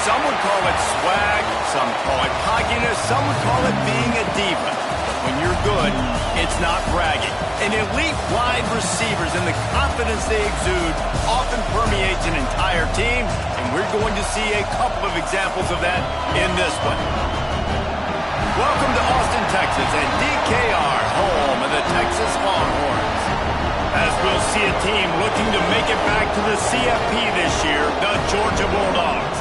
Some would call it swag, some call it cockiness, some would call it being a diva. But when you're good, it's not bragging. And elite wide receivers and the confidence they exude often permeates an entire team, and we're going to see a couple of examples of that in this one. Welcome to Austin, Texas, and DKR, home of the Texas Longhorns. As we'll see a team looking to make it back to the CFP this year, the Georgia Bulldogs,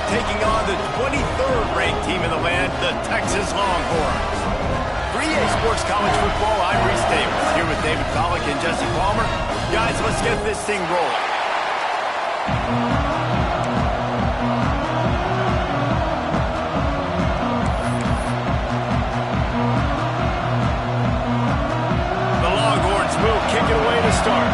taking on the 23rd ranked team in the land, the Texas Longhorns. 3A Sports College Football, I'm Reese Davis, here with David Pollack and Jesse Palmer. Guys, let's get this thing rolling. The Longhorns will kick it away to start.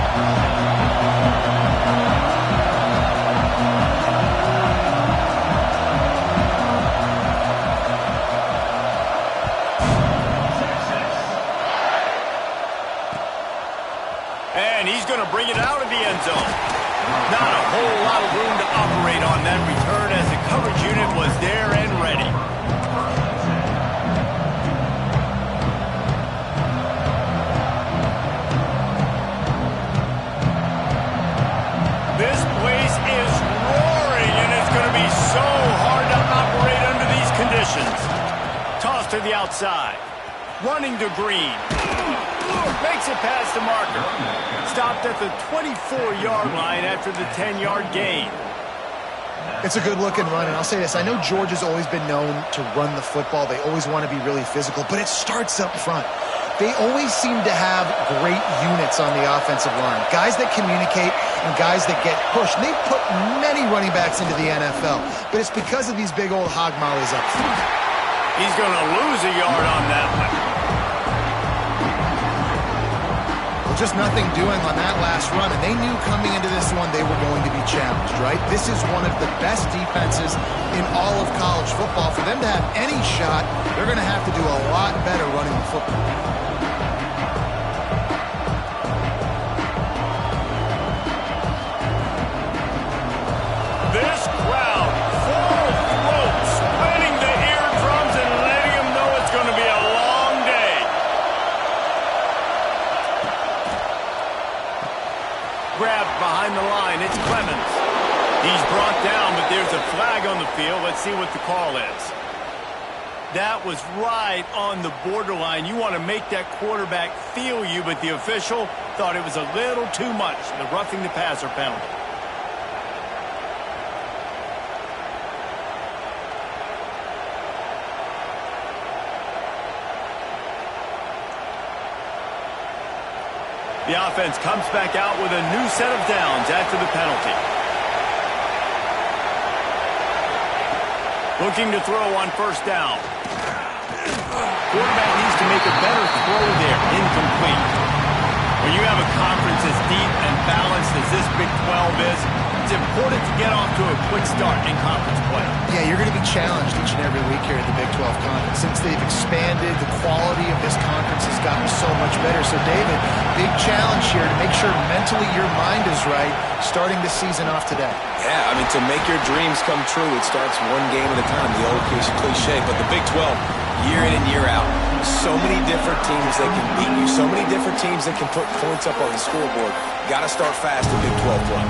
And he's going to bring it out of the end zone. Not a whole lot of room to operate on that return as the coverage unit was there and ready. This place is roaring, and it's going to be so hard to operate under these conditions. Toss to the outside. Running to Green. Makes it past the marker. Stopped at the 24-yard line after the 10-yard gain. It's a good-looking run, and I'll say this. I know Georgia's always been known to run the football. They always want to be really physical, but it starts up front. They always seem to have great units on the offensive line. Guys that communicate and guys that get pushed. And they've put many running backs into the NFL, but it's because of these big old hog mollies up front. He's going to lose a yard on that one. Just nothing doing on that last run, and they knew coming into this one they were going to be challenged, right? This is one of the best defenses in all of college football. For them to have any shot, they're going to have to do a lot better running the football. This crowd, full throat, splitting the eardrums and letting them know it's going to be a long day. Grabbed behind the line, it's Clemens. He's brought down, but there's a flag on the field. Let's see what the call is. That was right on the borderline. You want to make that quarterback feel you, but the official thought it was a little too much. The roughing the passer penalty. The offense comes back out with a new set of downs after the penalty. Looking to throw on first down. Quarterback needs to make a better throw there. Incomplete. When you have a conference as deep and balanced as this Big 12 is, it's important to get off to a quick start in conference play. Yeah, you're going to be challenged each and every week here in the Big 12 Conference. Since they've expanded, the quality of this conference has gotten so much better. So, David, big challenge here to make sure mentally your mind is right starting the season off today. Yeah, I mean, to make your dreams come true, it starts one game at a time, the old cliche. But the Big 12, year in and year out, so many different teams that can beat you, so many different teams that can put points up on the scoreboard. Got to start fast in Big 12 play.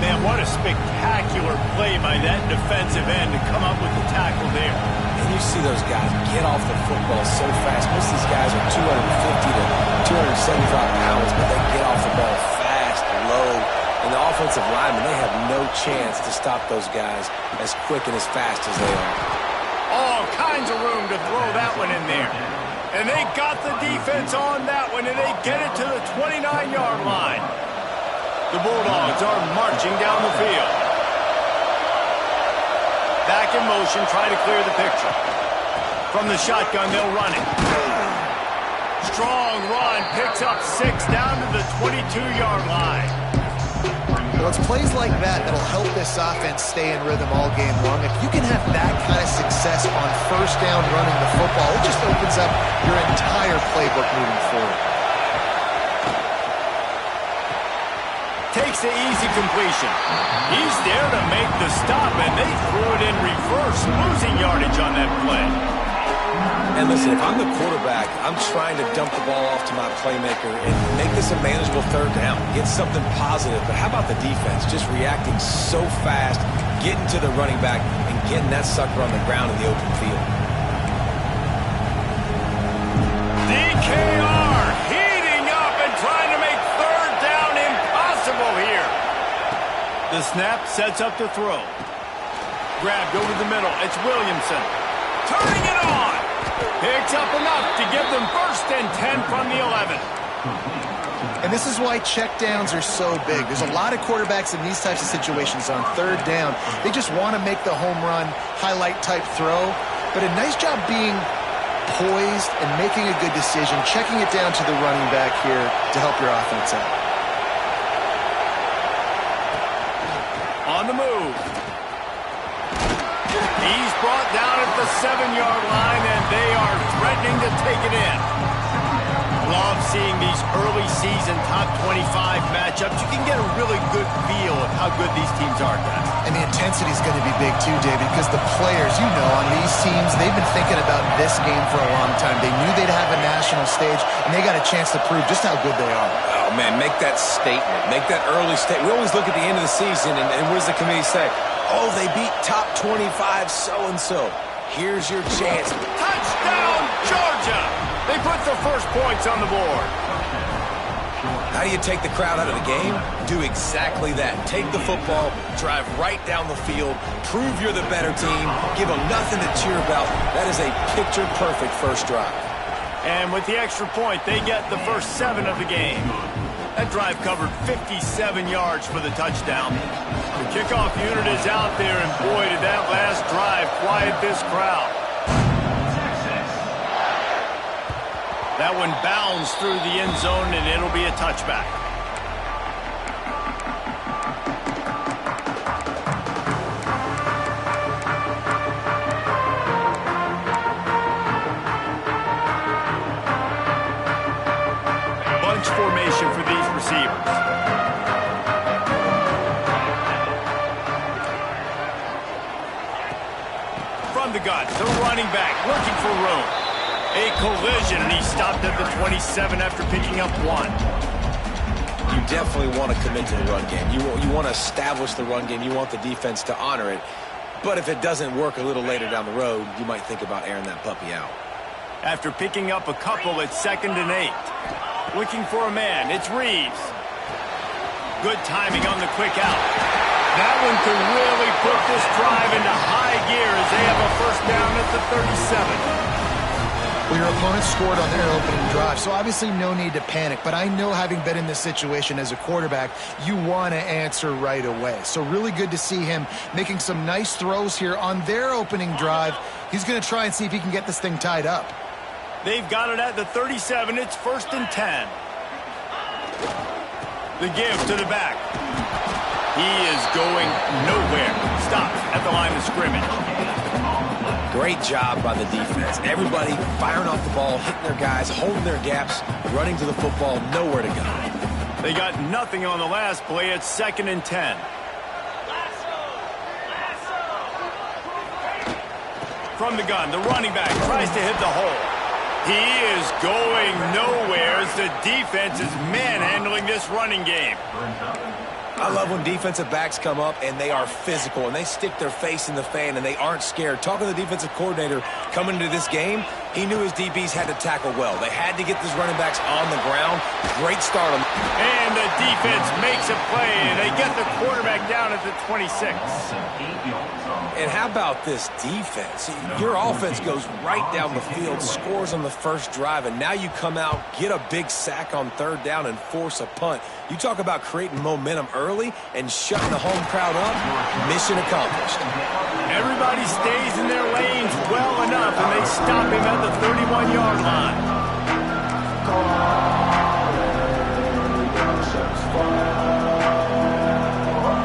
Man, what a spectacular play by that defensive end to come up with the tackle there. And you see those guys get off the football so fast. Most of these guys are 250 to 275 pounds, but they get off the ball fast, low. And the offensive linemen, they have no chance to stop those guys as quick and as fast as they are. All kinds of room to throw that one in there. And they got the defense on that one, and they get it to the 29-yard line. The Bulldogs are marching down the field. Back in motion, try to clear the picture. From the shotgun, they'll run it. Strong run, picks up 6 down to the 22-yard line. Well, it's plays like that that'll help this offense stay in rhythm all game long. If you can have that kind of success on first down running the football, it just opens up your entire playbook moving forward. Takes the easy completion. He's there to make the stop, and they threw it in reverse, losing yardage on that play. And listen, if I'm the quarterback, I'm trying to dump the ball off to my playmaker and make this a manageable third down. Get something positive. But how about the defense? Just reacting so fast, getting to the running back, and getting that sucker on the ground in the open field. DKR heating up and trying to make third down impossible here. The snap sets up the throw. Grabbed over the middle. It's Williamson. Turning it on. Picks up enough to give them first and 10 from the 11. And this is why checkdowns are so big. There's a lot of quarterbacks in these types of situations on third down. They just want to make the home run, highlight-type throw. But a nice job being poised and making a good decision, checking it down to the running back here to help your offense out. On the move. He's brought down at the 7-yard line, and they are threatening to take it in. Love seeing these early season top 25 matchups. You can get a really good feel of how good these teams are, guys. And the intensity is going to be big too, David, because the players, you know, on these teams, they've been thinking about this game for a long time. They knew they'd have a national stage, and they got a chance to prove just how good they are. Oh, man, make that statement. Make that early statement. We always look at the end of the season, and what does the committee say? Oh, they beat top 25 so-and-so. Here's your chance. Touchdown, Georgia! They put the first points on the board. How do you take the crowd out of the game? Do exactly that. Take the football, drive right down the field, prove you're the better team, give them nothing to cheer about. That is a picture-perfect first drive. And with the extra point, they get the first 7 of the game. That drive covered 57 yards for the touchdown. The kickoff unit is out there, and boy, did that last drive quiet this crowd. That one bounds through the end zone, and it'll be a touchback. Bunch formation for these receivers. From the gun, the running back looking for room. A collision, and he stopped at the 27 after picking up 1. You definitely want to commit to the run game. You want to establish the run game. You want the defense to honor it. But if it doesn't work a little later down the road, you might think about airing that puppy out. After picking up a couple, it's 2nd and 8. Looking for a man, it's Reeves. Good timing on the quick out. That one could really put this drive into high gear as they have a first down at the 37. Well, your opponent scored on their opening drive, so obviously no need to panic. But I know, having been in this situation as a quarterback, you want to answer right away. So really good to see him making some nice throws here on their opening drive. He's going to try and see if he can get this thing tied up. They've got it at the 37. It's 1st and 10. The give to the back. He is going nowhere. Stops at the line of scrimmage. Great job by the defense. Everybody firing off the ball, hitting their guys, holding their gaps, running to the football, nowhere to go. They got nothing on the last play. It's 2nd and 10. From the gun, the running back tries to hit the hole. He is going nowhere as the defense is manhandling this running game. I love when defensive backs come up and they are physical and they stick their face in the fan and they aren't scared. Talking to the defensive coordinator coming into this game, he knew his DBs had to tackle well. They had to get these running backs on the ground. Great start. And the defense makes a play, and they get the quarterback down at the 26. And how about this defense? Your offense goes right down the field, scores on the first drive, and now you come out, get a big sack on third down, and force a punt. You talk about creating momentum early and shutting the home crowd up. Mission accomplished. Everybody stays in their lanes well enough, and they stop him at the 31-yard line.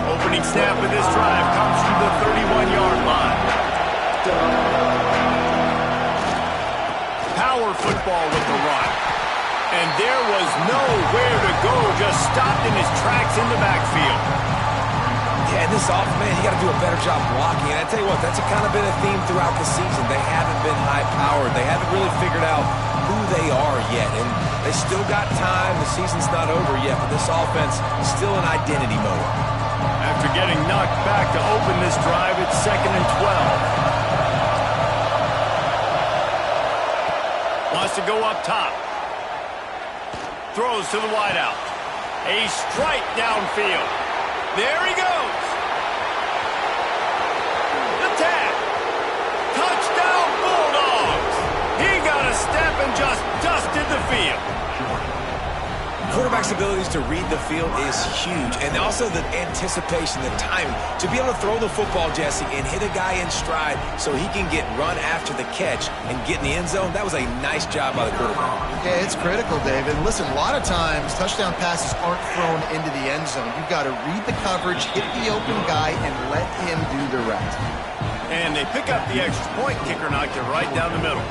Opening snap of this drive comes from the 31-yard line. Power football with the run. And there was nowhere to go, just stopped in his tracks in the backfield. this off, man, you got to do a better job blocking. And I tell you what, that's kind of been a theme throughout the season. They haven't been high-powered. They haven't really figured out who they are yet. And they still got time. The season's not over yet, but this offense is still in identity mode. After getting knocked back to open this drive, it's 2nd and 12. Wants to go up top. Throws to the wideout. A strike downfield. There he goes. The tag. Touchdown Bulldogs. He got a step and just dusted the field. Quarterback's abilities to read the field is huge, and also the anticipation, the timing. To be able to throw the football, Jesse, and hit a guy in stride so he can get run after the catch and get in the end zone, that was a nice job by the quarterback. Yeah, it's critical, David. Listen, a lot of times touchdown passes aren't thrown into the end zone. You've got to read the coverage, hit the open guy, and let him do the rest. And they pick up the extra point. Kicker knocked it right down the middle.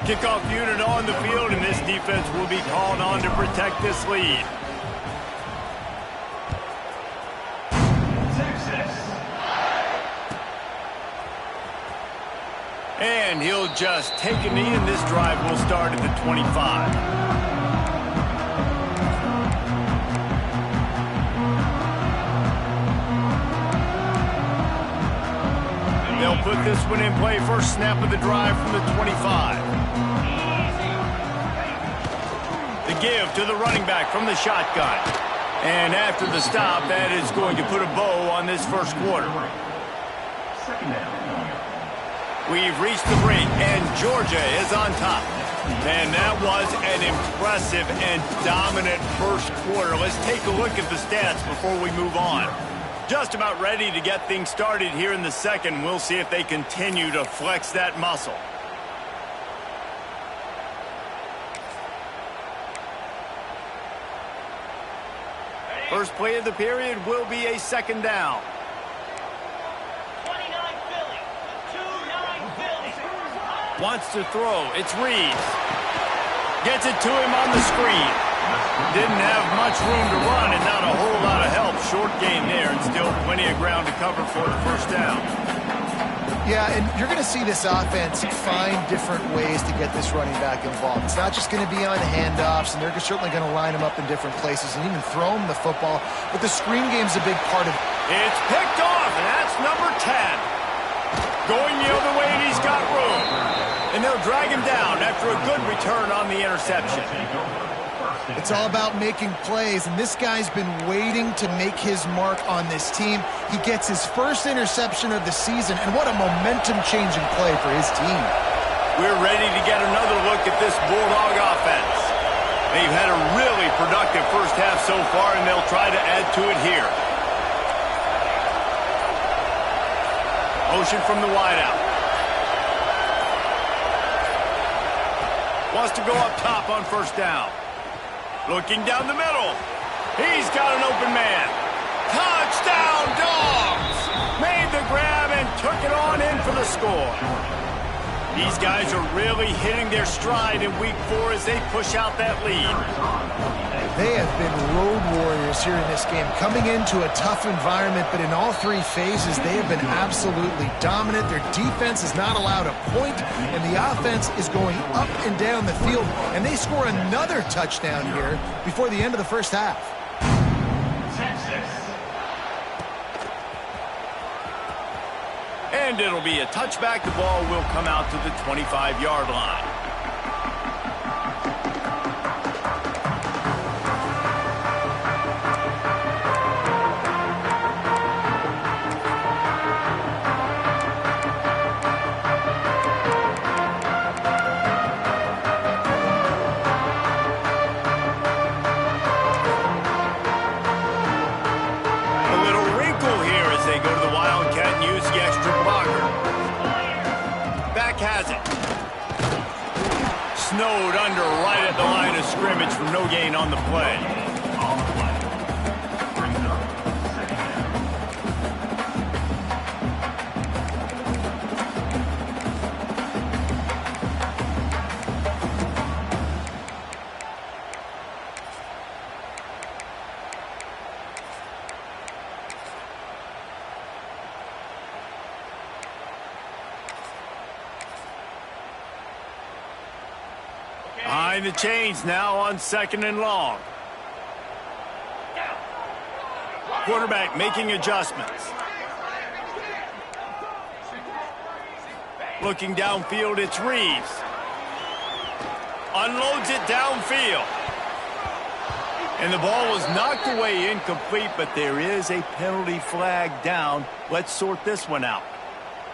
Kickoff unit on the field, and this defense will be called on to protect this lead. And he'll just take a knee, and this drive will start at the 25. They'll put this one in play. First snap of the drive from the 25. The give to the running back from the shotgun. And after the stop, that is going to put a bow on this first quarter. We've reached the break, and Georgia is on top. And that was an impressive and dominant first quarter. Let's take a look at the stats before we move on. Just about ready to get things started here in the second. We'll see if they continue to flex that muscle. First play of the period will be a second down. 29 Philly. 2-9 Philly. Wants to throw. It's Reeves. Gets it to him on the screen. Didn't have much room to run and not a whole lot of help. Short game there and still plenty of ground to cover for the first down. Yeah, and you're going to see this offense find different ways to get this running back involved. It's not just going to be on handoffs, and they're certainly going to line him up in different places and even throw him the football. But the screen game's a big part of it. It's picked off, and that's number 10. Going the other way, and he's got room. And they'll drag him down after a good return on the interception. It's all about making plays, and this guy's been waiting to make his mark on this team. He gets his first interception of the season, and what a momentum-changing play for his team. We're ready to get another look at this Bulldog offense. They've had a really productive first half so far, and they'll try to add to it here. Motion from the wideout. Wants to go up top on first down. Looking down the middle. He's got an open man. Touchdown, Dogs! Made the grab and took it on in for the score. These guys are really hitting their stride in week 4 as they push out that lead. They have been road warriors here in this game, coming into a tough environment, but in all 3 phases, they have been absolutely dominant. Their defense is not allowed a point, and the offense is going up and down the field, and they score another touchdown here before the end of the first half. And it'll be a touchback. The ball will come out to the 25-yard line. Has it. Snowed under right at the line of scrimmage for no gain on the play. Behind the chains now on 2nd and long. Quarterback making adjustments. Looking downfield, it's Reeves. Unloads it downfield. And the ball was knocked away incomplete, but there is a penalty flag down. Let's sort this one out.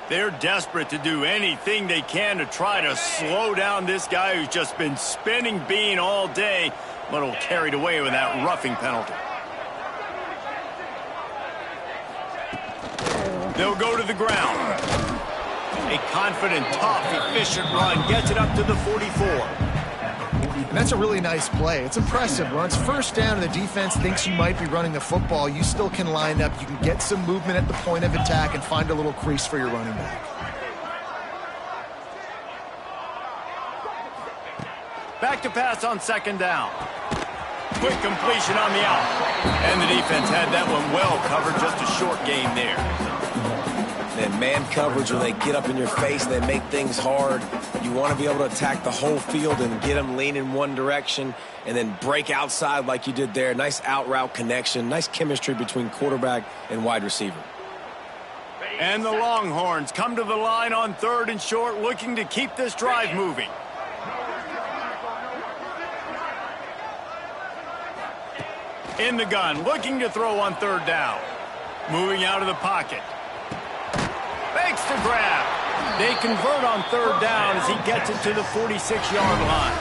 They're desperate to do anything they can to try to slow down this guy who's just been spinning bean all day. A little carried away with that roughing penalty. They'll go to the ground. A confident, tough, efficient run gets it up to the 44. And that's a really nice play. It's impressive. When it's 1st down and the defense thinks you might be running the football, you still can line up. You can get some movement at the point of attack and find a little crease for your running back. Back to pass on 2nd down. Quick completion on the out. And the defense had that one well covered. Just a short gain there. And man coverage, when they get up in your face and they make things hard, you want to be able to attack the whole field and get them lean in one direction and then break outside like you did there. Nice out route connection, nice chemistry between quarterback and wide receiver. And the Longhorns come to the line on 3rd and short, looking to keep this drive moving. In the gun, looking to throw on 3rd down. Moving out of the pocket. Makes the grab. They convert on 3rd down as he gets it to the 46-yard line.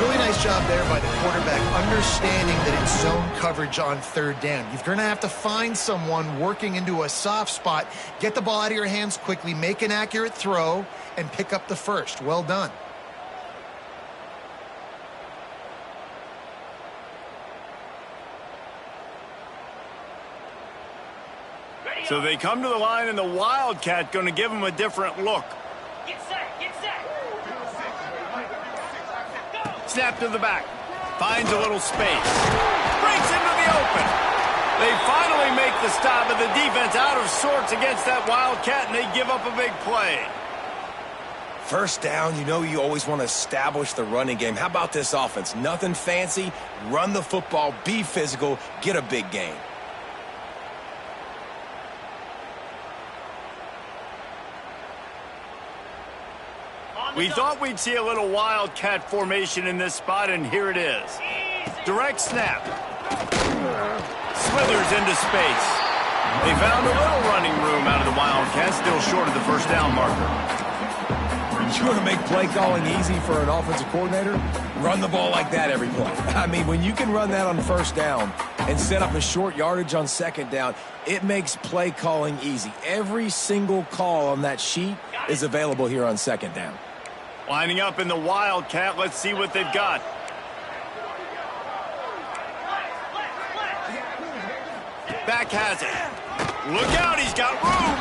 Really nice job there by the quarterback, understanding that it's zone coverage on 3rd down. You're going to have to find someone working into a soft spot, get the ball out of your hands quickly, make an accurate throw, and pick up the first. Well done. So they come to the line, and the Wildcat going to give them a different look. Get set, get set. Snap to the back. Finds a little space. Breaks into the open. They finally make the stop, but the defense out of sorts against that Wildcat, and they give up a big play. 1st down, you know you always want to establish the running game. How about this offense? Nothing fancy. Run the football, be physical, get a big gain. We thought we'd see a little Wildcat formation in this spot, and here it is. Direct snap. Slithers into space. They found a little running room out of the Wildcat, still short of the 1st down marker. You want to make play calling easy for an offensive coordinator? Run the ball like that every play. I mean, when you can run that on 1st down and set up a short yardage on 2nd down, it makes play calling easy. Every single call on that sheet is available here on 2nd down. Lining up in the Wildcat. Let's see what they've got. Back has it. Look out, he's got room.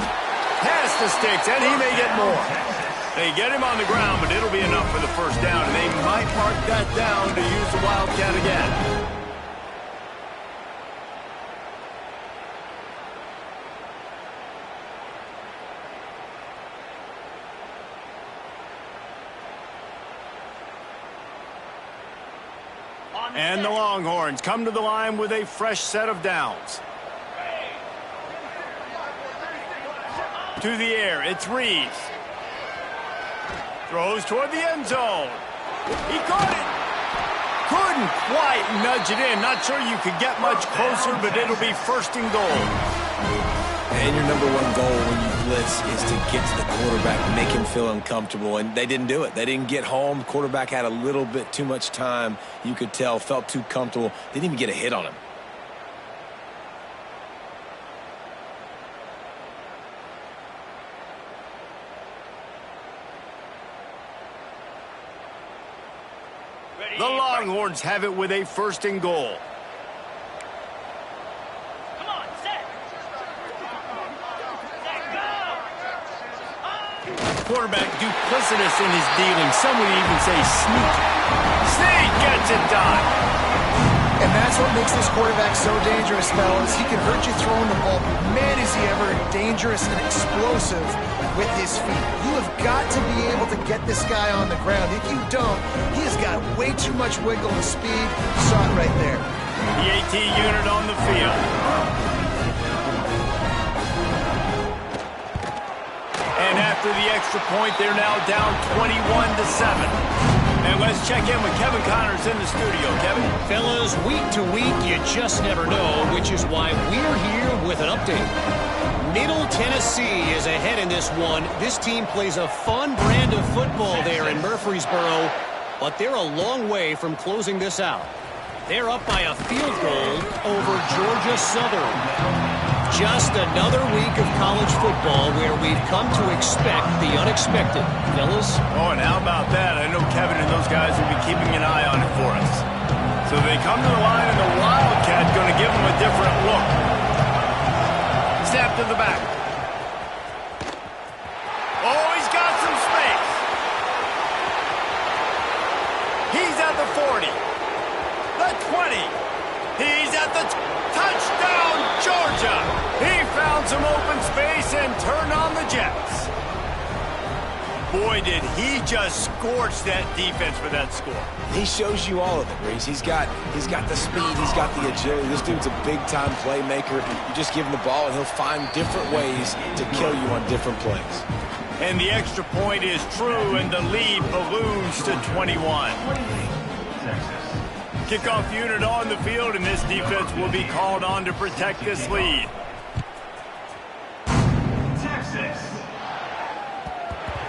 Pass the sticks, and he may get more. They get him on the ground, but it'll be enough for the 1st down, and they might mark that down to use the Wildcat again. And the Longhorns come to the line with a fresh set of downs. To the air, it's Reeves. Throws toward the end zone. He caught it. Couldn't quite nudge it in. Not sure you could get much closer, but it'll be 1st and goal. And your number one goal when you blitz is to get to the quarterback, make him feel uncomfortable. And they didn't do it. They didn't get home. The quarterback had a little bit too much time. You could tell, felt too comfortable. Didn't even get a hit on him. The Longhorns have it with a 1st and goal. Come on, set. Set, go. Quarterback duplicitous in his dealing. Some would even say sneaky. Sneak gets it done. And that's what makes this quarterback so dangerous, fellas. He can hurt you throwing the ball. Man, is he ever dangerous and explosive with his feet. You have got to be able to get this guy on the ground. If you don't, he has got way too much wiggle and speed. You saw it right there. The AT unit on the field. And after the extra point, they're now down 21-7. And let's check in with Kevin Connors in the studio. Kevin? Fellas, week to week, you just never know, which is why we're here with an update. Middle Tennessee is ahead in this one. This team plays a fun brand of football there in Murfreesboro, but they're a long way from closing this out. They're up by a field goal over Georgia Southern. Just another week of college football where we've come to expect the unexpected. Fellas? Oh, and how about that? I know Kevin and those guys will be keeping an eye on it for us. So they come to the line, and the Wildcat going to give them a different look. Snap to the back. Oh, he's got some space. He's at the 40. The 20. He's at the touchdown, Georgia. He found some open space and turned on the Jets. Boy, did he just scorch that defense for that score. He shows you all of it, Reese. He's got the speed. He's got the agility. This dude's a big-time playmaker. You just give him the ball, and he'll find different ways to kill you on different plays. And the extra point is true, and the lead balloons to 21. Kickoff unit on the field, and this defense will be called on to protect this lead.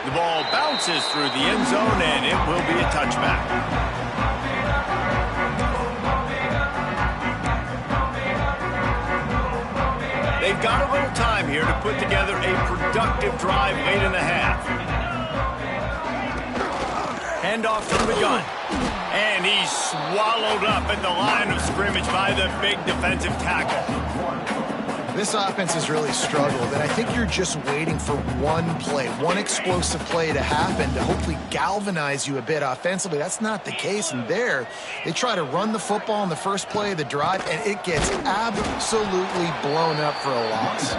The ball bounces through the end zone, and it will be a touchback. They've got a little time here to put together a productive drive late in the half. Handoff from the gun. And he's swallowed up at the line of scrimmage by the big defensive tackle. This offense has really struggled, and I think you're just waiting for one play, one explosive play to happen to hopefully galvanize you a bit offensively. That's not the case, and there, they try to run the football in the first play of the drive, and it gets absolutely blown up for a loss.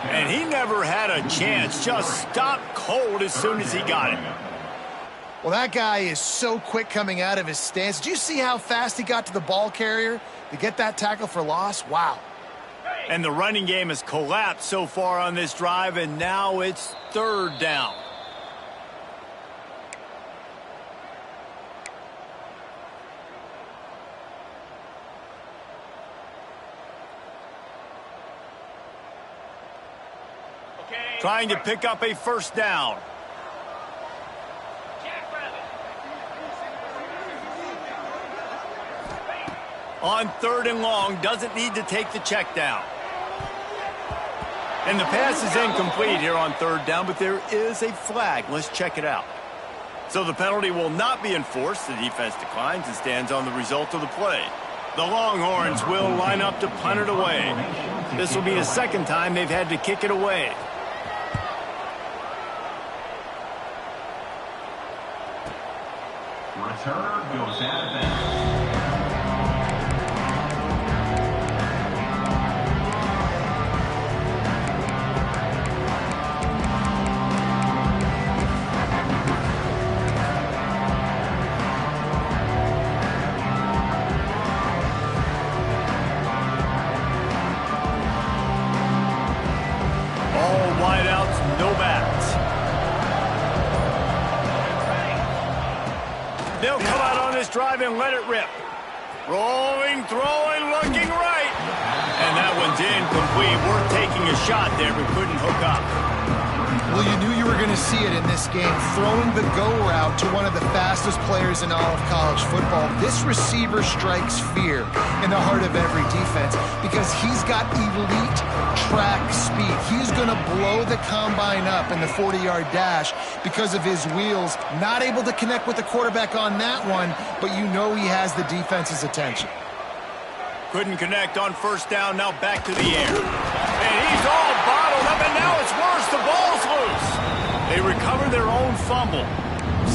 And he never had a chance, just stopped cold as soon as he got it. Well, that guy is so quick coming out of his stance. Did you see how fast he got to the ball carrier to get that tackle for loss? Wow. And the running game has collapsed so far on this drive, and now it's third down. Trying to pick up a first down. On third and long, doesn't need to take the check down. And the pass is incomplete here on third down, but there is a flag. Let's check it out. So the penalty will not be enforced. The defense declines and stands on the result of the play. The Longhorns will line up to punt it away. This will be a second time they've had to kick it away. Return goes out of bounds. No backs. They'll come out on this drive and let it rip. Rolling, throwing, looking right. And that one's incomplete. We're taking a shot there, but couldn't hook up. Well, you knew you were going to see it in this game, throwing the go route to one of the fastest players in all of college football. This receiver strikes fear in the heart of every defense because he's got elite track speed. He's going to blow the combine up in the 40-yard dash because of his wheels. Not able to connect with the quarterback on that one, but you know he has the defense's attention. Couldn't connect on first down, now back to the air. And he's all bottled up, and now it's worse. The ball's loose. They recover their own fumble.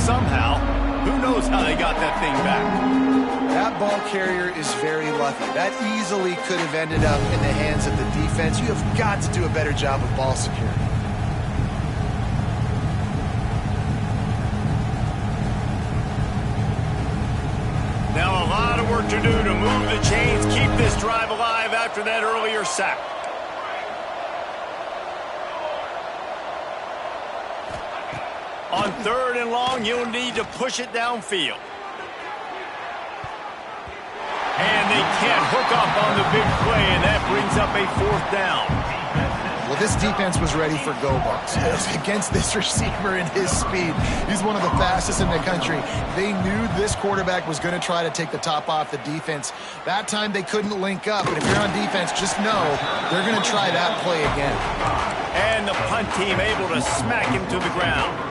somehow. Who knows how they got that thing back? That ball carrier is very lucky. That easily could have ended up in the hands of the defense. You have got to do a better job of ball security. Now a lot of work to do to move the chains, keep this drive alive after that earlier sack. On 3rd and long, you'll need to push it downfield. And they can't hook up on the big play, and that brings up a 4th down. Well, this defense was ready for go-balls. Against this receiver and his speed, he's one of the fastest in the country. They knew this quarterback was going to try to take the top off the defense. That time they couldn't link up, but if you're on defense, just know they're going to try that play again. And the punt team able to smack him to the ground.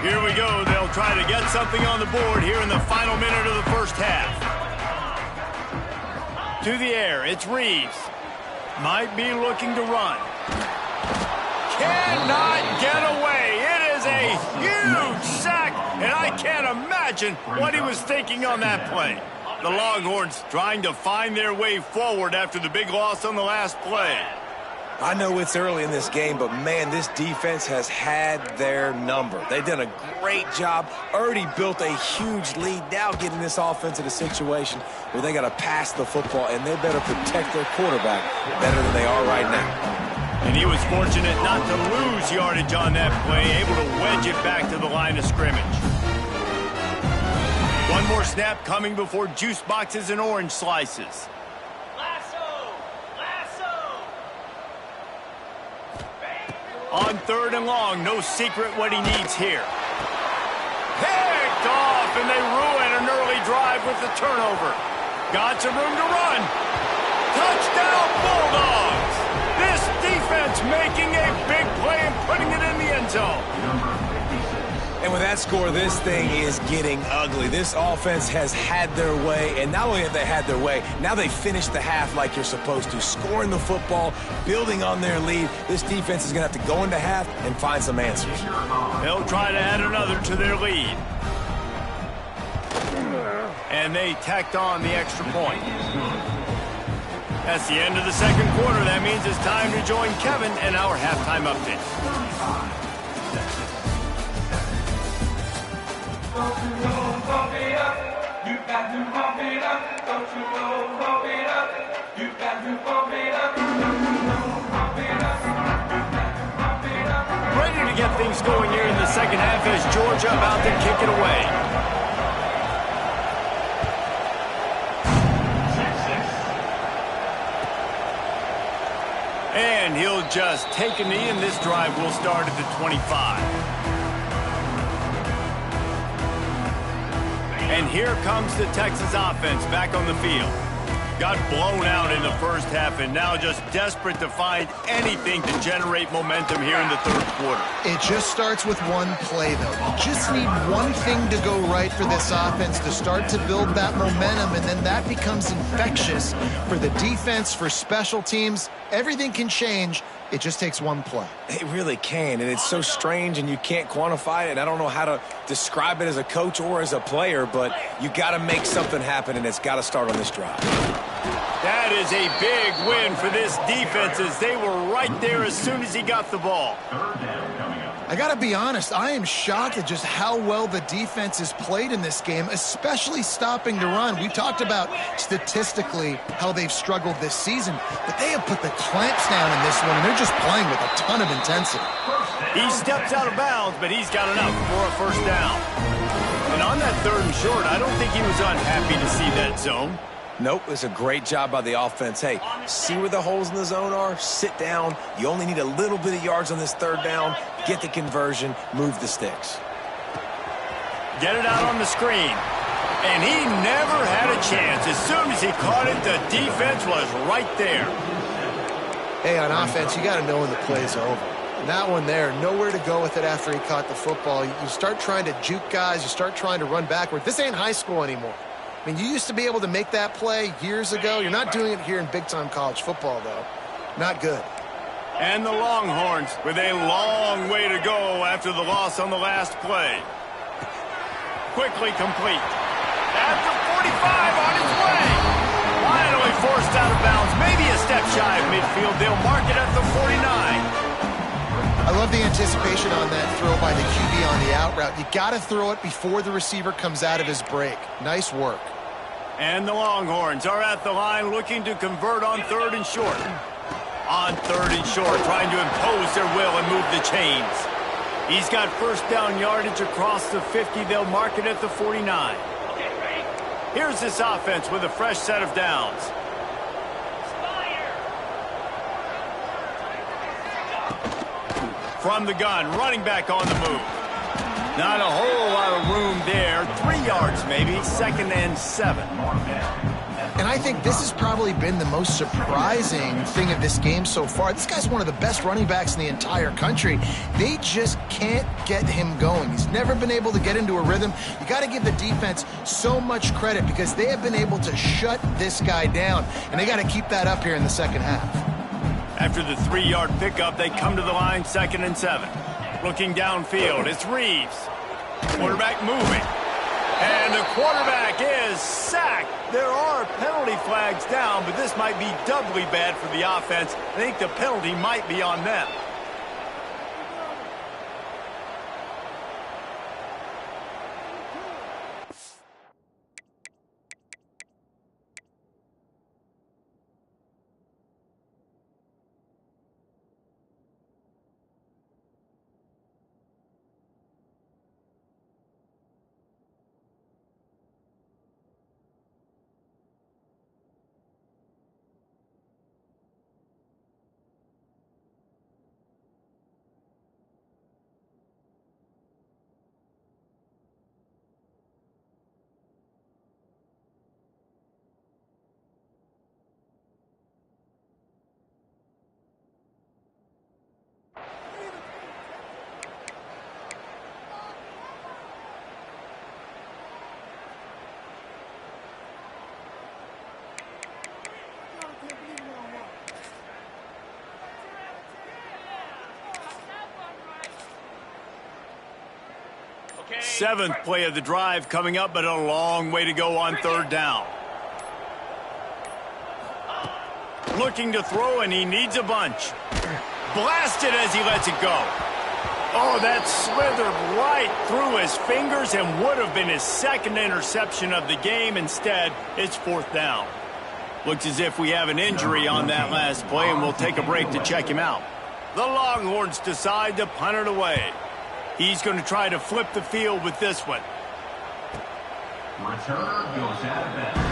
Here we go. They'll try to get something on the board here in the final minute of the first half. To the air, it's Reeves. Might be looking to run. Cannot get away. It is a huge sack, and I can't imagine what he was thinking on that play. The Longhorns trying to find their way forward after the big loss on the last play. I know it's early in this game, but, man, this defense has had their number. They've done a great job, already built a huge lead, now getting this offense in a situation where they got to pass the football, and they better protect their quarterback better than they are right now. And he was fortunate not to lose yardage on that play, able to wedge it back to the line of scrimmage. One more snap coming before juice boxes and orange slices. On 3rd and long, no secret what he needs here. Picked off, and they ruin an early drive with the turnover. Got some room to run. Touchdown, Bulldogs! This defense making a big play and putting it in the end zone. And with that score, this thing is getting ugly. This offense has had their way, and not only have they had their way, now they finished the half like you're supposed to, scoring the football, building on their lead. This defense is going to have to go into half and find some answers. They'll try to add another to their lead. And they tacked on the extra point. That's the end of the second quarter. That means it's time to join Kevin in our halftime update. Don't you know, pump it up. You got to pump it up. Don't you know, pump it up. You got to pump it up. Don't you know, pump it up. You got to pump it up. Ready to get things going here in the second half as Georgia about to kick it away. And he'll just take a knee, and this drive will start at the 25. And here comes the Texas offense back on the field. Got blown out in the first half and now just desperate to find anything to generate momentum here in the third quarter. It just starts with one play, though. You just need one thing to go right for this offense to start to build that momentum, and then that becomes infectious for the defense, for special teams. Everything can change. It just takes one play. It really can, and it's so strange, and you can't quantify it, and I don't know how to describe it as a coach or as a player, but you got to make something happen, and it's got to start on this drive. That is a big win for this defense as they were right there as soon as he got the ball. I got to be honest, I am shocked at just how well the defense has played in this game, especially stopping the run. We talked about statistically how they've struggled this season, but they have put the clamps down in this one, and they're just playing with a ton of intensity. He steps out of bounds, but he's got enough for a first down. And on that 3rd and short, I don't think he was unhappy to see that zone. Nope, it's a great job by the offense. Hey, see where the holes in the zone are? Sit down. You only need a little bit of yards on this 3rd down. Get the conversion. Move the sticks. Get it out on the screen. And he never had a chance. As soon as he caught it, the defense was right there. Hey, on offense, you got to know when the play's over. That one there, nowhere to go with it after he caught the football. You start trying to juke guys. You start trying to run backward. This ain't high school anymore. I mean, you used to be able to make that play years ago. You're not doing it here in big-time college football, though. Not good. And the Longhorns with a long way to go after the loss on the last play. Quickly complete. At the 45 on its way. Finally forced out of bounds. Maybe a step shy of midfield. They'll mark it at the 49. I love the anticipation on that throw by the QB on the out route. You got to throw it before the receiver comes out of his break. Nice work. And the Longhorns are at the line looking to convert on 3rd and short. On 3rd and short, trying to impose their will and move the chains. He's got first down yardage across the 50. They'll mark it at the 49. Here's this offense with a fresh set of downs. From the gun, running back on the move. Not a whole lot of room there. 3 yards maybe, 2nd and 7. And I think this has probably been the most surprising thing of this game so far. This guy's one of the best running backs in the entire country. They just can't get him going. He's never been able to get into a rhythm. You got to give the defense so much credit because they have been able to shut this guy down, and they got to keep that up here in the second half. After the 3-yard pickup, they come to the line, 2nd and 7. Looking downfield, it's Reeves. Quarterback moving. And the quarterback is sacked. There are penalty flags down, but this might be doubly bad for the offense. I think the penalty might be on them. Seventh play of the drive coming up, but a long way to go on 3rd down. Looking to throw, and he needs a bunch. Blasted as he lets it go. Oh, that slithered right through his fingers and would have been his 2nd interception of the game. Instead, it's 4th down. Looks as if we have an injury on that last play, and we'll take a break to check him out. The Longhorns decide to punt it away. He's going to try to flip the field with this one. Returner goes out of bounds.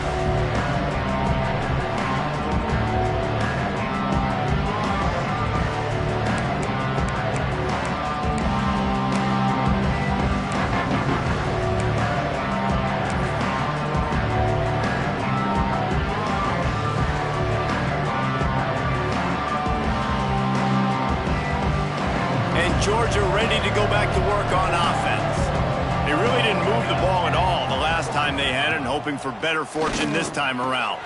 Georgia ready to go back to work on offense. They really didn't move the ball at all the last time they had it, and hoping for better fortune this time around.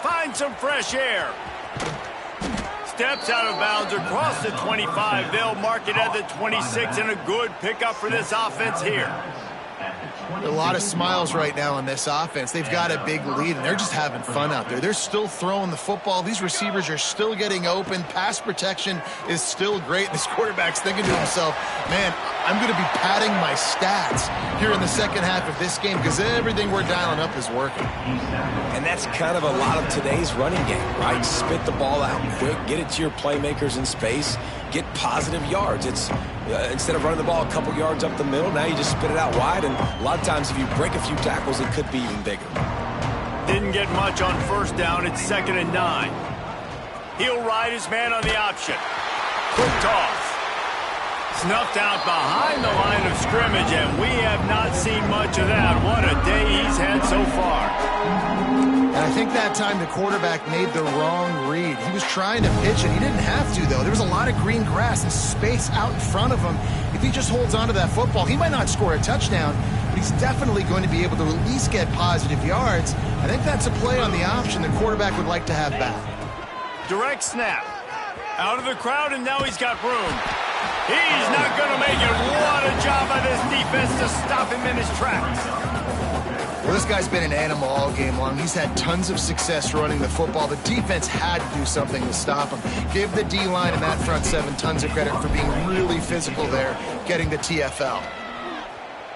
Find some fresh air. Steps out of bounds across the 25. They'll mark it at the 26, and a good pickup for this offense here. A lot of smiles right now on this offense. They've got a big lead, and they're just having fun out there. They're still throwing the football. These receivers are still getting open. Pass protection is still great. This quarterback's thinking to himself, man, I'm going to be padding my stats here in the second half of this game because everything we're dialing up is working. And that's kind of a lot of today's running game, right? Spit the ball out quick, get it to your playmakers in space, get positive yards. It's instead of running the ball a couple yards up the middle, now you just spit it out wide, and a lot of times if you break a few tackles, it could be even bigger. Didn't get much on 1st down. It's 2nd and 9. He'll ride his man on the option. Quick toss. Snuffed out behind the line of scrimmage, and we have not seen much of that. What a day he's had so far. And I think think that time the quarterback made the wrong read. He was trying to pitch it. He didn't have to, though. There was a lot of green grass and space out in front of him. If he just holds on to that football, he might not score a touchdown, but he's definitely going to be able to at least get positive yards. I think that's a play on the option the quarterback would like to have back. Direct snap. Out of the crowd, and now he's got room. He's not going to make it. What a job by this defense to stop him in his tracks. Well, this guy's been an animal all game long. He's had tons of success running the football. The defense had to do something to stop him. Give the D-line and that front seven tons of credit for being really physical there, getting the TFL.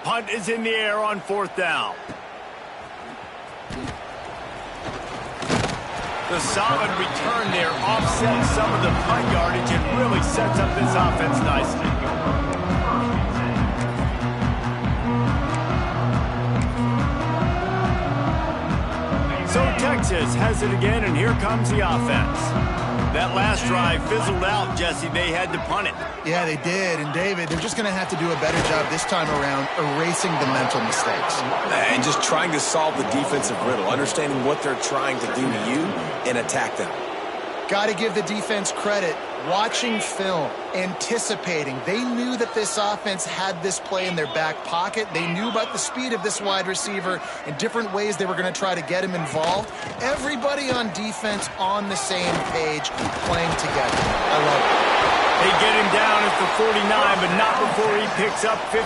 Punt is in the air on 4th down. The solid return there offsets some of the punt yardage and really sets up this offense nicely. So Texas has it again, and here comes the offense. That last drive fizzled out, Jesse. They had to punt it. Yeah, they did. And, David, they're just going to have to do a better job this time around erasing the mental mistakes. And just trying to solve the defensive riddle, understanding what they're trying to do to you and attack them. Got to give the defense credit. Watching film, anticipating. They knew that this offense had this play in their back pocket. They knew about the speed of this wide receiver and different ways they were going to try to get him involved. Everybody on defense on the same page, playing together. I love it. They get him down at the 49, but not before he picks up 15.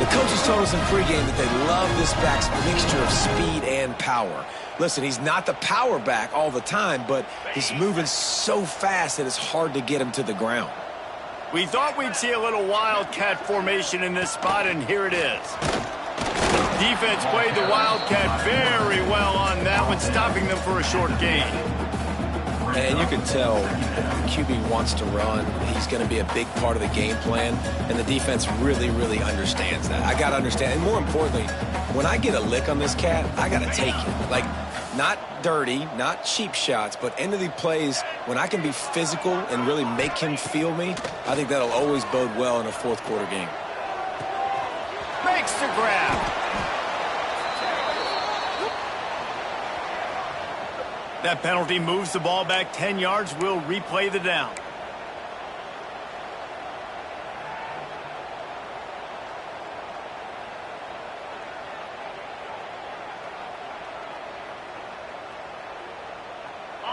The coaches told us in pregame that they love this back's mixture of speed and power. Listen, he's not the power back all the time, but he's moving so fast that it's hard to get him to the ground. We thought we'd see a little wildcat formation in this spot, and here it is. Defense played the wildcat very well on that one, stopping them for a short gain. And you can tell the QB wants to run. He's going to be a big part of the game plan, and the defense really, really understands that. I got to understand, and more importantly, when I get a lick on this cat, I got to take it. Like, not dirty, not cheap shots, but end of the plays, when I can be physical and really make him feel me, I think that'll always bode well in a fourth quarter game. Makes the grab. That penalty moves the ball back 10 yards. We'll replay the down.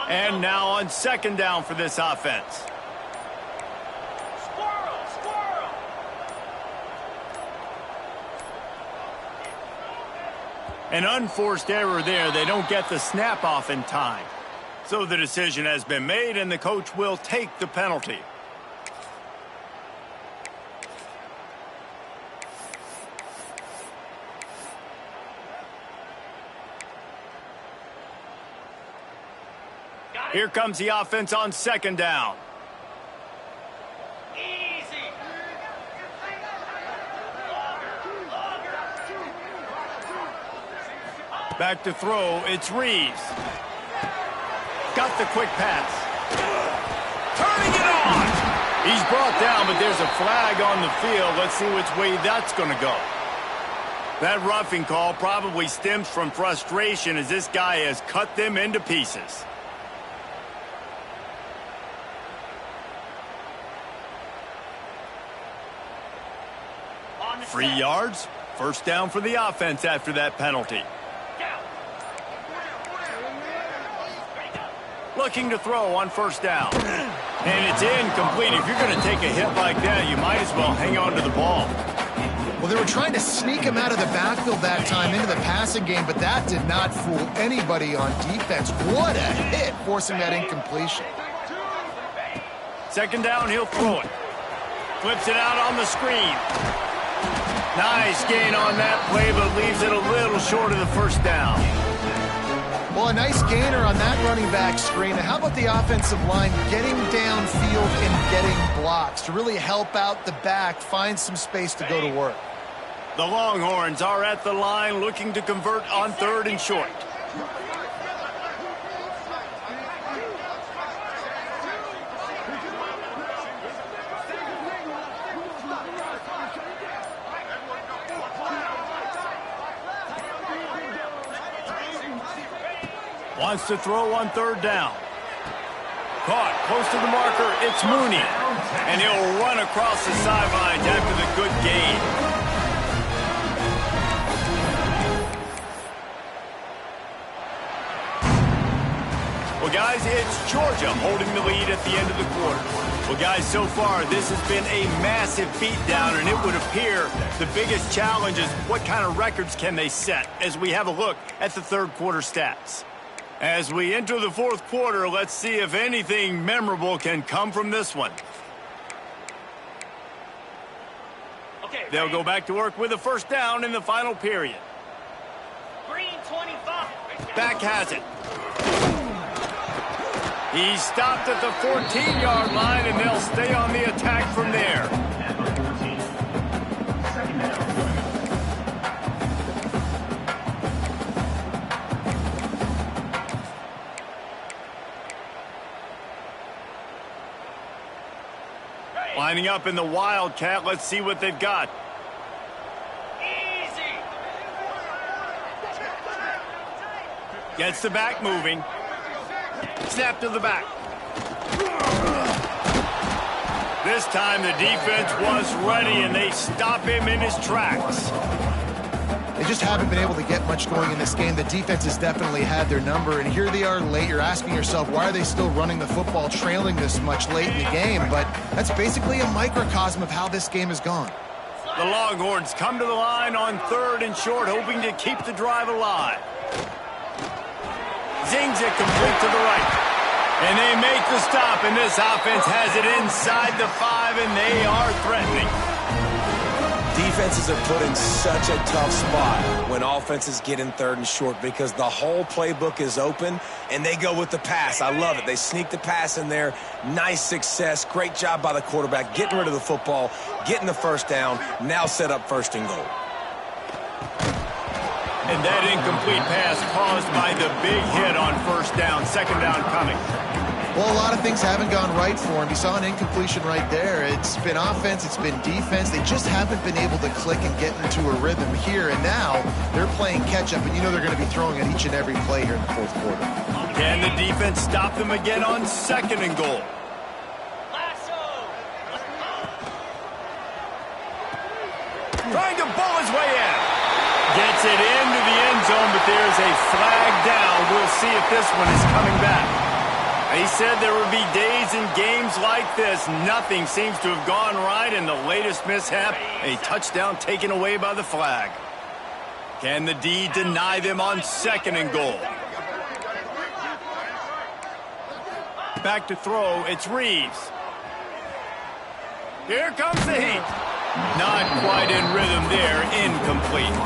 And now on 2nd down for this offense. Squirrel, squirrel. An unforced error there. They don't get the snap off in time. So the decision has been made, and the coach will take the penalty. Here comes the offense on 2nd down. Easy. Back to throw, it's Reeves. Got the quick pass. Turning it on! He's brought down, but there's a flag on the field. Let's see which way that's going to go. That roughing call probably stems from frustration as this guy has cut them into pieces. On the 3 set. yards, 1st down for the offense after that penalty. Down. Looking to throw on 1st down. And it's incomplete. If you're going to take a hit like that, you might as well hang on to the ball. Well, they were trying to sneak him out of the backfield that time into the passing game, but that did not fool anybody on defense. What a hit, forcing that incompletion. 2nd down, he'll throw it. Flips it out on the screen. Nice gain on that play, but leaves it a little short of the 1st down. Well, a nice gainer on that running back screen. How about the offensive line getting downfield and getting blocks to really help out the back, find some space to go to work? The Longhorns are at the line looking to convert on 3rd and short. Wants to throw on third down. Caught close to the marker. It's Mooney. And he'll run across the sidelines after the good gain. Well, guys, it's Georgia holding the lead at the end of the quarter. Well, guys, so far, this has been a massive beatdown, and it would appear the biggest challenge is what kind of records can they set as we have a look at the third quarter stats. As we enter the fourth quarter, let's see if anything memorable can come from this one. Okay, They'll go back to work with a first down in the final period. green 25. Back has it. He stopped at the 14-yard line, and they'll stay on the attack from there. Second down. Lining up in the Wildcat. Let's see what they've got. Easy. Gets the back moving. Snap to the back. This time the defense was ready, and they stop him in his tracks. They just haven't been able to get much going in this game. The defense has definitely had their number, and here they are late. You're asking yourself, why are they still running the football, trailing this much late in the game? But that's basically a microcosm of how this game has gone. The Longhorns come to the line on third and short, hoping to keep the drive alive. Zings it complete to the right. And they make the stop, and this offense has it inside the 5, and they are threatening. Defenses are put in such a tough spot when offenses get in third and short because the whole playbook is open, and they go with the pass. I love it. They sneak the pass in there. Nice success. Great job by the quarterback getting rid of the football, getting the first down, now set up first and goal. And that incomplete pass caused by the big hit on first down. Second down coming. Well, a lot of things haven't gone right for him. You saw an incompletion right there. It's been offense, it's been defense. They just haven't been able to click and get into a rhythm here. And now they're playing catch-up, and you know they're going to be throwing at each and every play here in the fourth quarter. Can the defense stop them again on second and goal? Lasso. Trying to bull his way in. Gets it into the end zone, but there's a flag down. We'll see if this one is coming back. He said there would be days in games like this. Nothing seems to have gone right, and the latest mishap, a touchdown taken away by the flag. Can the D deny them on second and goal? Back to throw, it's Reeves. Here comes the heat. Not quite in rhythm there, incomplete.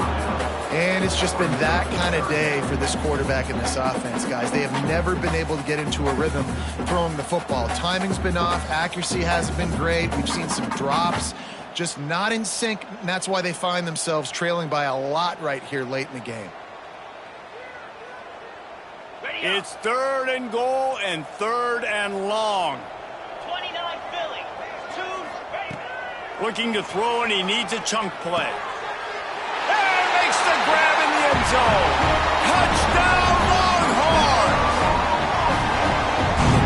And it's just been that kind of day for this quarterback and this offense, guys. They have never been able to get into a rhythm throwing the football. Timing's been off. Accuracy hasn't been great. We've seen some drops. Just not in sync, and that's why they find themselves trailing by a lot right here late in the game. It's third and goal and third and long. 29 Philly. 2 ready. Looking to throw, and he needs a chunk play. And makes the grab in the end zone. Touchdown, Longhorns!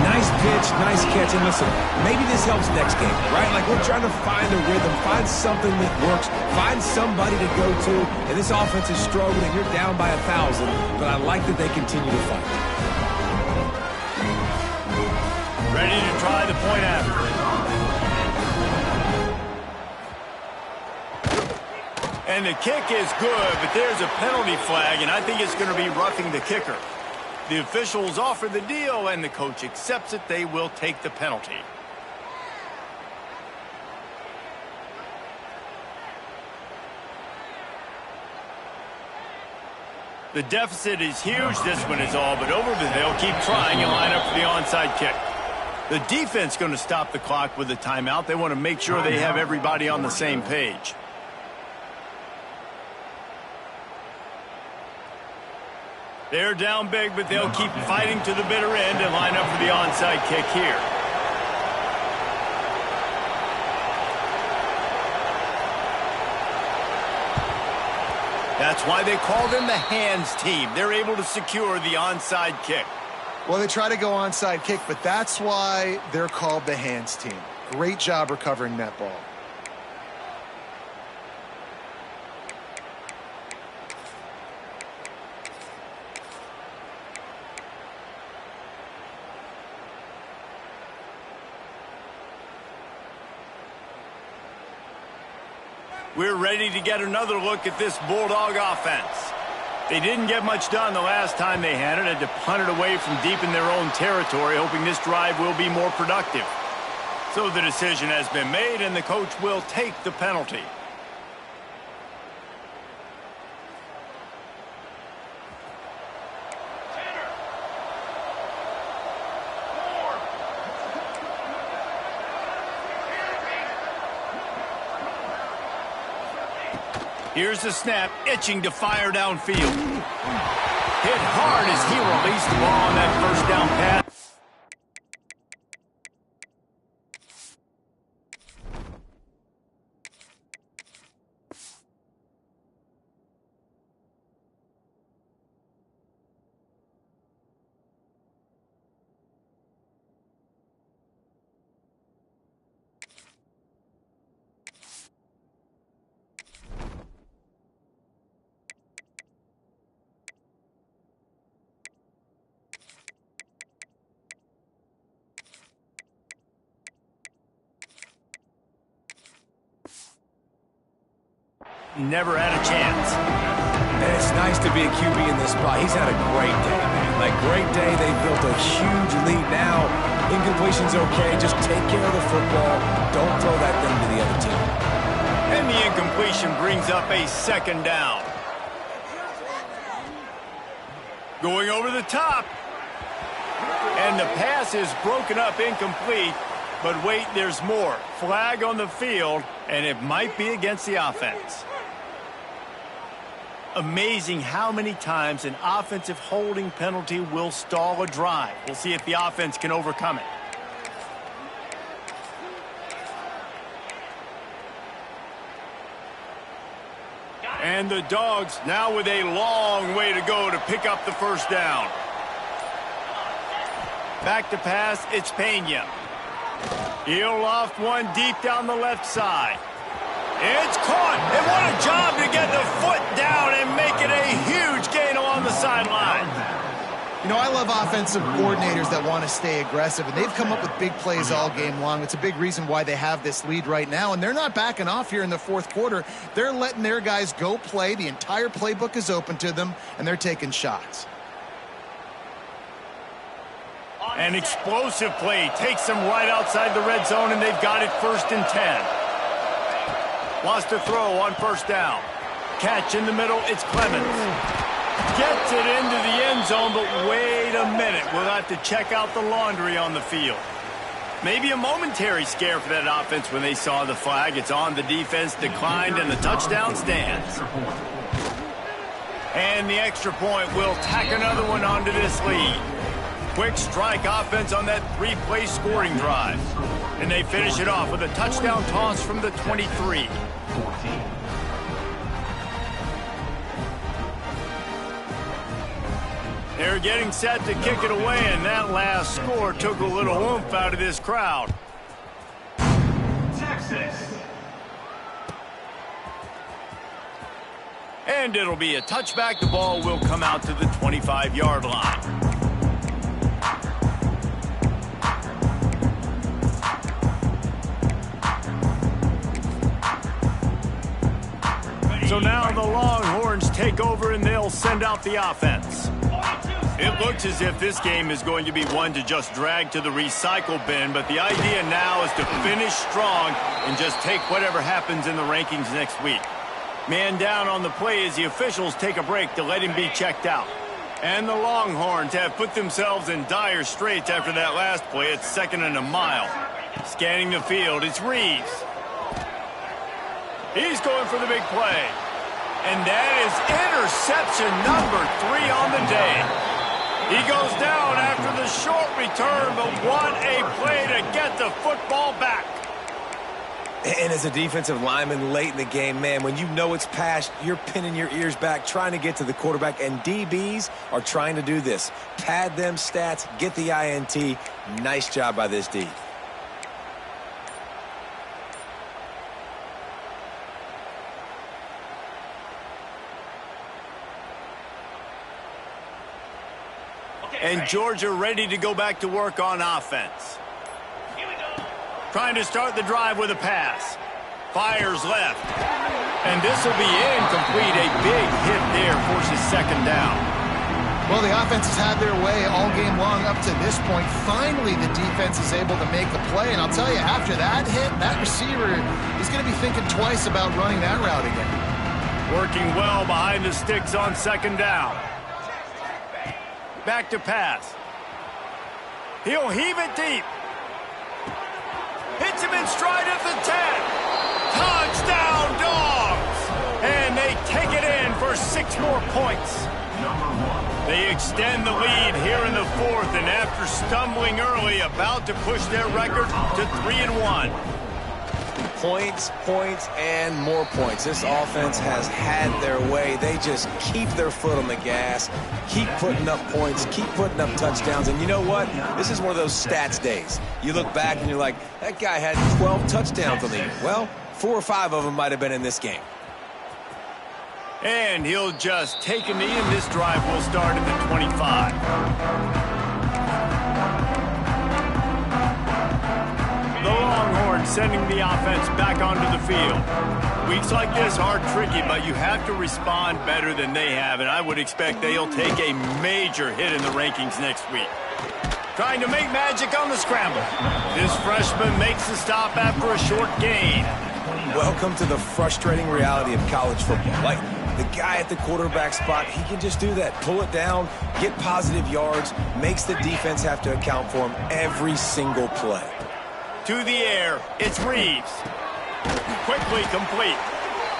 Nice pitch, nice catch. And listen, maybe this helps next game, right? Like we're trying to find a rhythm, find something that works, find somebody to go to. And this offense is struggling, and you're down by 1,000. But I like that they continue to fight. Ready to try the point after. And the kick is good, but there's a penalty flag, and I think it's going to be roughing the kicker. The officials offer the deal, and the coach accepts it. They will take the penalty. The deficit is huge. This one is all but over, but they'll keep trying and line up for the onside kick. The defense going to stop the clock with a timeout. They want to make sure they have everybody on the same page. They're down big, but they'll keep fighting to the bitter end and line up for the onside kick here. That's why they call them the hands team. They're able to secure the onside kick. Well, they try to go onside kick, but that's why they're called the hands team. Great job recovering that ball. We're ready to get another look at this Bulldog offense. They didn't get much done the last time they had it. Had to punt it away from deep in their own territory, hoping this drive will be more productive. So the decision has been made, and the coach will take the penalty. Here's the snap, itching to fire downfield. Hit hard as he released the ball on that first down pass. Never had a chance. And it's nice to be a QB in this spot. He's had a great day, man. Like, great day. They built a huge lead now. Incompletion's okay. Just take care of the football. Don't throw that thing to the other team. And the incompletion brings up a second down. Going over the top. And the pass is broken up incomplete. But wait, there's more. Flag on the field, and it might be against the offense. Amazing how many times an offensive holding penalty will stall a drive. We'll see if the offense can overcome it. And the Dogs now with a long way to go to pick up the first down. Back to pass, it's Pena. He'll loft one deep down the left side. It's caught, and what a job to get the foot down and make it a huge gain along the sideline. You know, I love offensive coordinators that want to stay aggressive, and they've come up with big plays all game long. It's a big reason why they have this lead right now, and they're not backing off here in the fourth quarter. They're letting their guys go play. The entire playbook is open to them, and they're taking shots. An explosive play takes them right outside the red zone, and they've got it 1st and 10. Wants to throw on first down. Catch in the middle, it's Clemens. Gets it into the end zone, but wait a minute. We'll have to check out the laundry on the field. Maybe a momentary scare for that offense when they saw the flag. It's on, the defense declined, and the touchdown stands. And the extra point will tack another one onto this lead. Quick strike offense on that 3-play scoring drive. And they finish it off with a touchdown toss from the 23. They're getting set to kick it away, and that last score took a little oomph out of this crowd. Texas. And it'll be a touchback. The ball will come out to the 25-yard line. So now the Longhorns take over, and they'll send out the offense. It looks as if this game is going to be one to just drag to the recycle bin, but the idea now is to finish strong and just take whatever happens in the rankings next week. Man down on the play as the officials take a break to let him be checked out. And the Longhorns have put themselves in dire straits after that last play. It's 2nd and a mile. Scanning the field, it's Reeves. He's going for the big play. And that is interception number 3 on the day. He goes down after the short return, but what a play to get the football back. And as a defensive lineman late in the game, man, when you know it's past, you're pinning your ears back, trying to get to the quarterback, and DBs are trying to do this. Pad them stats, get the INT. Nice job by this D. And Georgia ready to go back to work on offense. Here we go. Trying to start the drive with a pass. Fires left. And this will be incomplete. A big hit there forces second down. Well, the offense has had their way all game long up to this point. Finally, the defense is able to make a play. And I'll tell you, after that hit, that receiver is going to be thinking twice about running that route again. Working well behind the sticks on second down. Back to pass. He'll heave it deep. Hits him in stride at the 10. Touchdown, Dogs! And they take it in for 6 more points. They extend the lead here in the 4th, and after stumbling early, about to push their record to 3-1. Points, points, and more points. This offense has had their way. They just keep their foot on the gas, keep putting up points, keep putting up touchdowns. And you know what? This is one of those stats days. You look back and you're like, that guy had 12 touchdowns on the year. Well, 4 or 5 of them might have been in this game. And he'll just take a knee, and this drive will start at the 25. The Longhorns sending the offense back onto the field. Weeks like this are tricky, but you have to respond better than they have, and I would expect they'll take a major hit in the rankings next week. Trying to make magic on the scramble. This freshman makes the stop after a short gain. Welcome to the frustrating reality of college football. Like, the guy at the quarterback spot, he can just do that. Pull it down, get positive yards, makes the defense have to account for him every single play. To the air, it's Reeves. Quickly complete.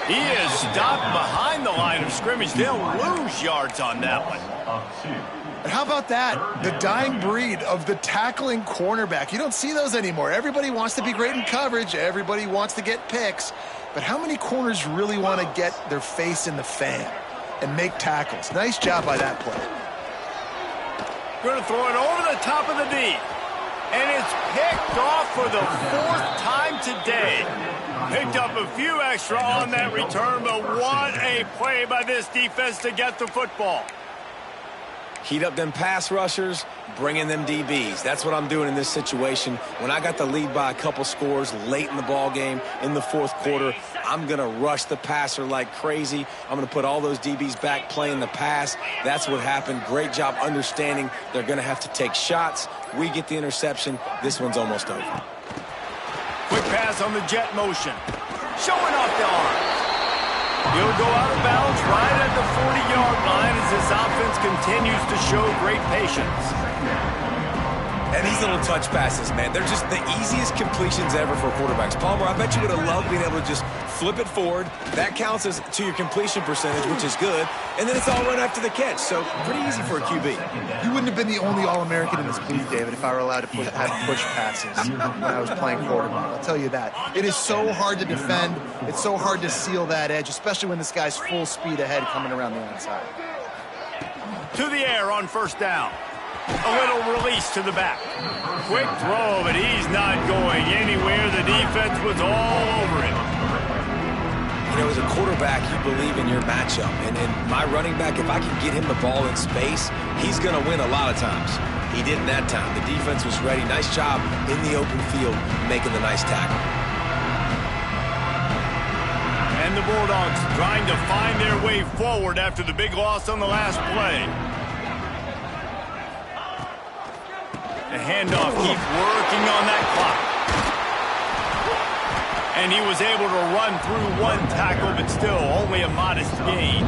He is stopped behind the line of scrimmage. They'll lose yards on that one. And how about that? The dying breed of the tackling cornerback. You don't see those anymore. Everybody wants to be great in coverage. Everybody wants to get picks. But how many corners really want to get their face in the fan and make tackles? Nice job by that play. Going to throw it over the top of the D. And it's picked off for the 4th time today. Picked up a few extra on that return, but what a play by this defense to get the football. Heat up them pass rushers, bring in them DBs. That's what I'm doing in this situation. When I got the lead by a couple scores late in the ball game in the 4th quarter, I'm going to rush the passer like crazy. I'm going to put all those DBs back playing the pass. That's what happened. Great job understanding they're going to have to take shots. We get the interception. This one's almost over. Quick pass on the jet motion. Showing off the arm. He'll go out of bounds right at the 40-yard line as this offense continues to show great patience. And these little touch passes, man, they're just the easiest completions ever for quarterbacks. Palmer, I bet you would have loved being able to just flip it forward. That counts as to your completion percentage, which is good. And then it's all run after the catch, so pretty easy for a QB. You wouldn't have been the only All-American in this league, David, if I were allowed to have push passes when I was playing quarterback. I'll tell you that. It is so hard to defend. It's so hard to seal that edge, especially when this guy's full speed ahead coming around the outside. To the air on 1st down. A little release to the back. Quick throw, but he's not going anywhere. The defense was all over him. You know, as a quarterback, you believe in your matchup. And my running back, if I can get him the ball in space, he's going to win a lot of times. He didn't that time. The defense was ready. Nice job in the open field making the nice tackle. And the Bulldogs trying to find their way forward after the big loss on the last play. The handoff keeps working on that clock. And he was able to run through one tackle, but still only a modest gain.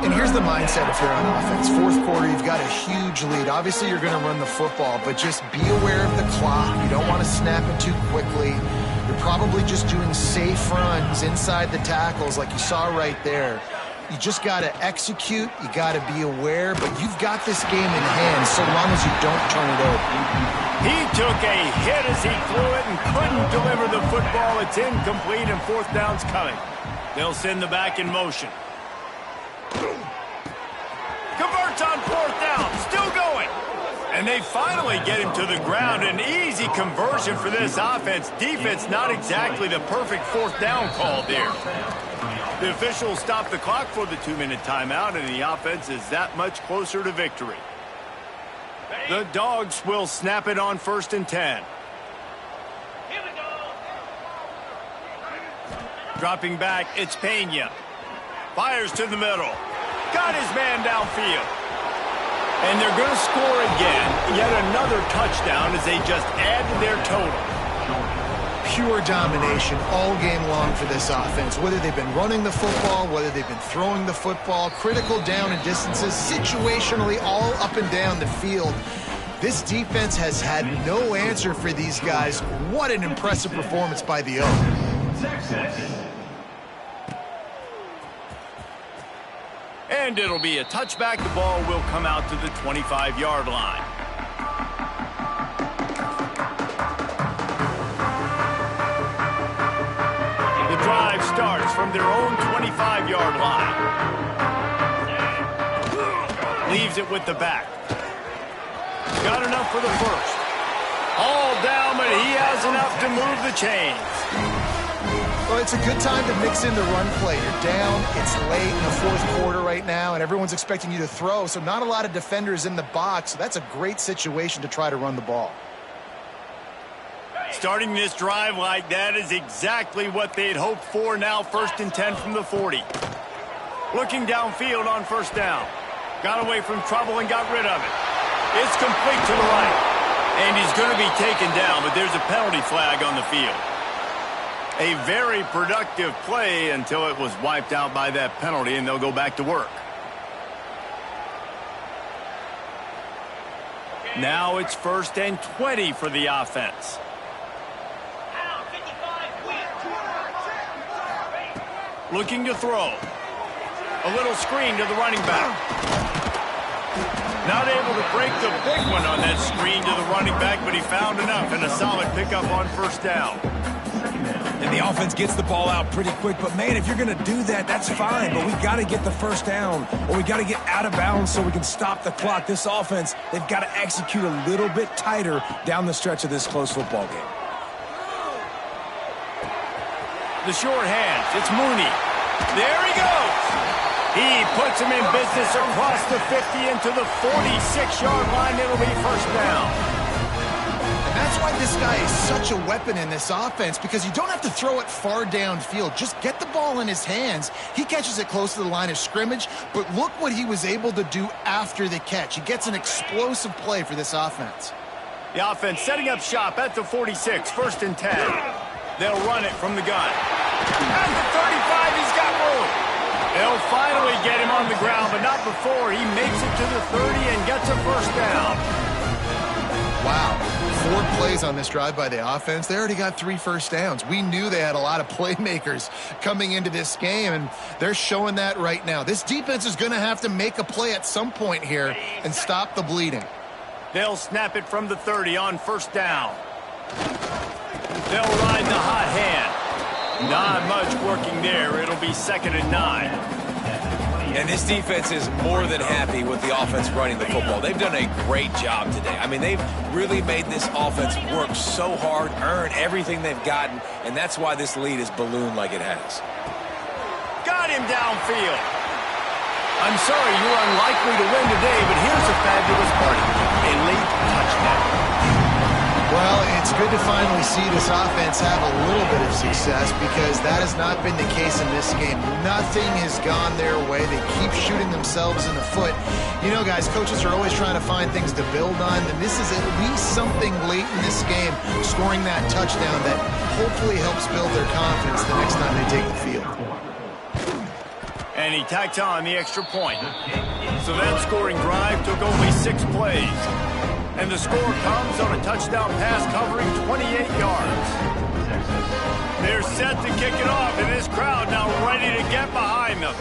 And here's the mindset if you're on offense. 4th quarter, you've got a huge lead. Obviously, you're going to run the football, but just be aware of the clock. You don't want to snap it too quickly. You're probably just doing safe runs inside the tackles like you saw right there. You just got to execute. You got to be aware, but you've got this game in hand so long as you don't turn it over. He took a hit as he threw it and couldn't deliver the football. It's incomplete and fourth down's coming. They'll send the back in motion. Converts on fourth down. Still going. And they finally get him to the ground. An easy conversion for this offense. Defense not exactly the perfect fourth down call there. The officials stop the clock for the 2-minute timeout, and the offense is that much closer to victory. The Dogs will snap it on 1st and 10. Here we go. Dropping back, it's Pena. Fires to the middle. Got his man downfield. And they're going to score again. Yet another touchdown as they just add to their total. Pure domination all game long for this offense. Whether they've been running the football, whether they've been throwing the football, critical down and distances, situationally all up and down the field. This defense has had no answer for these guys. What an impressive performance by the Oak. And it'll be a touchback. The ball will come out to the 25-yard line. The drive starts from their own 25-yard line. Leaves it with the back. Got enough for the first. All down, but he has enough to move the chains. Well, it's a good time to mix in the run play. You're down, it's late in the fourth quarter right now, and everyone's expecting you to throw, so not a lot of defenders in the box. So that's a great situation to try to run the ball. Starting this drive like that is exactly what they'd hoped for. Now 1st and 10 from the 40. Looking downfield on 1st down. Got away from trouble and got rid of it. It's complete to the right. And he's going to be taken down, but there's a penalty flag on the field. A very productive play until it was wiped out by that penalty, and they'll go back to work. Now it's 1st and 20 for the offense. Out, 55, win. Looking to throw. A little screen to the running back. Not able to break the big one on that screen to the running back, but he found enough and a solid pickup on 1st down. And the offense gets the ball out pretty quick. But, man, if you're going to do that, that's fine. But we got to get the 1st down, or we got to get out of bounds so we can stop the clock. This offense, they've got to execute a little bit tighter down the stretch of this close football game. The short hands. It's Mooney. There he goes. He puts him in business across the 50 into the 46-yard line. It'll be 1st down. And that's why this guy is such a weapon in this offense, because you don't have to throw it far downfield. Just get the ball in his hands. He catches it close to the line of scrimmage, but look what he was able to do after the catch. He gets an explosive play for this offense. The offense setting up shop at the 46, 1st and 10. They'll run it from the gun. At the 35, he's got room. They'll finally get him on the ground, but not before he makes it to the 30 and gets a 1st down. Wow. 4 plays on this drive by the offense. They already got 3 first downs. We knew they had a lot of playmakers coming into this game, and they're showing that right now. This defense is going to have to make a play at some point here and stop the bleeding. They'll snap it from the 30 on 1st down. They'll ride the hot hand. Not much working there. It'll be 2nd and 9. And this defense is more than happy with the offense running the football. They've done a great job today. I mean, they've really made this offense work so hard, earn everything they've gotten, and that's why this lead is ballooned like it has. Got him downfield. I'm sorry you were unlikely to win today, but here's a fabulous party. A late touchdown. Well, it's good to finally see this offense have a little bit of success, because that has not been the case in this game. Nothing has gone their way. They keep shooting themselves in the foot. You know, guys, coaches are always trying to find things to build on, and this is at least something late in this game, scoring that touchdown that hopefully helps build their confidence the next time they take the field. And he tacked on the extra point. So that scoring drive took only 6 plays. And the score comes on a touchdown pass covering 28 yards. They're set to kick it off, and this crowd now ready to get behind them.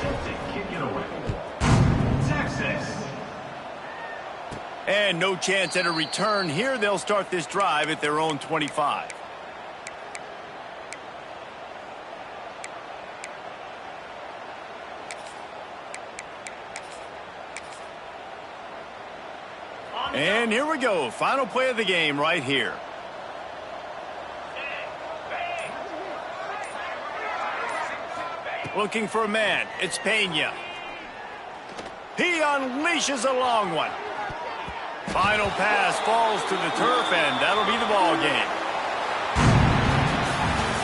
And no chance at a return here. They'll start this drive at their own 25. And here we go. Final play of the game right here. Looking for a man. It's Pena. He unleashes a long one. Final pass falls to the turf, and that'll be the ball game.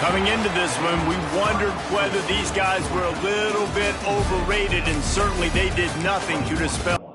Coming into this one, we wondered whether these guys were a little bit overrated, and certainly they did nothing to dispel